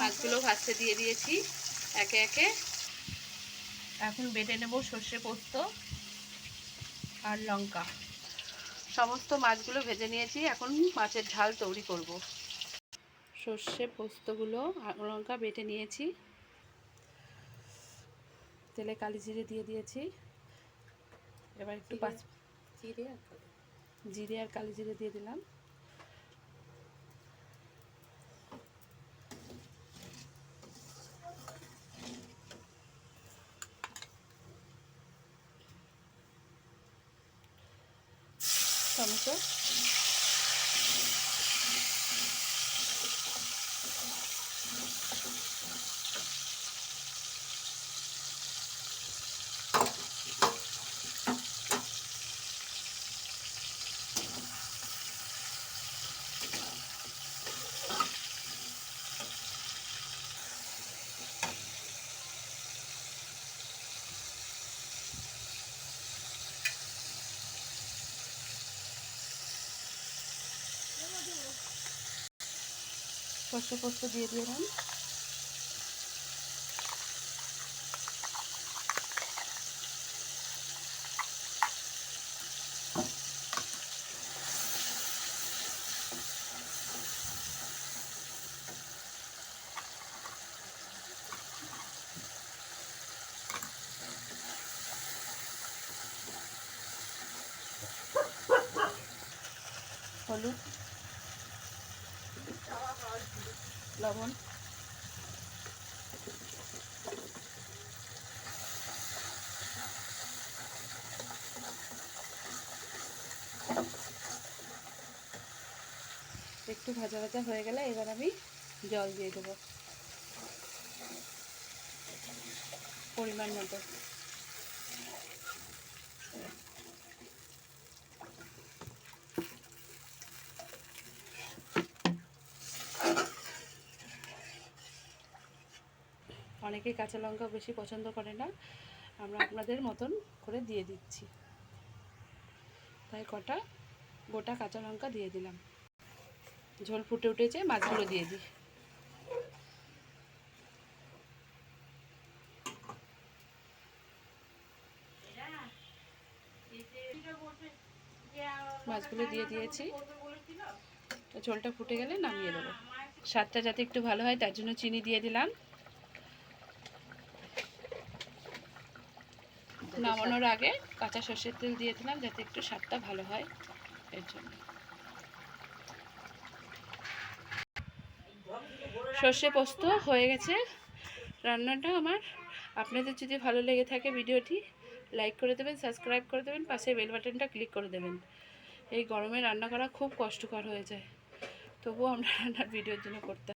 মাছগুলো ভাজতে দিয়ে দিয়েছি একে একে। এখন বেটে নেব সর্ষে পোস্ত আর লঙ্কা। সমস্ত মাছগুলো ভেজে নিয়েছি, এখন মাছের ঝাল তৈরি করব। সর্ষে পোস্তগুলো আর লঙ্কা বেটে নিয়েছি, তেলে কালি জিরে দিয়ে দিয়েছি। এবার একটু জিরে আর কালি জিরে দিয়ে দিলাম। টমেটো, সর্ষে পোস্ত দিয়ে দিলাম। হলুদ, লবণ, একটু ভাজা ভাজা হয়ে গেলে এবার আমি জল দিয়ে দেবো পরিমাণ মতো। অনেকে কাঁচা লঙ্কা বেশি পছন্দ করে না, আমরা আপনাদের মতন করে দিয়ে দিচ্ছি, তাই কটা গোটা কাঁচা লঙ্কা দিয়ে দিলাম। ঝোল ফুটে উঠেছে, মাছগুলো দিয়ে দিই। মাছগুলো দিয়ে দিয়েছি, ঝোলটা ফুটে গেলে নামিয়ে দেবো। স্বাদটা যাতে একটু ভালো হয় তার জন্য চিনি দিয়ে দিলাম। নামানোর আগে কাঁচা সর্ষের তেল দিয়ে দিলাম যাতে একটু স্বাদটা ভালো হয়, এর জন্য। সর্ষে পোস্ত হয়ে গেছে রান্নাটা আমার। আপনাদের যদি ভালো লেগে থাকে ভিডিওটি লাইক করে দেবেন, সাবস্ক্রাইব করে দেবেন, পাশে বেল বাটনটা ক্লিক করে দেবেন। এই গরমে রান্না করা খুব কষ্টকর হয়ে যায়, তবুও আমরা রান্নার ভিডিওর জন্য করতে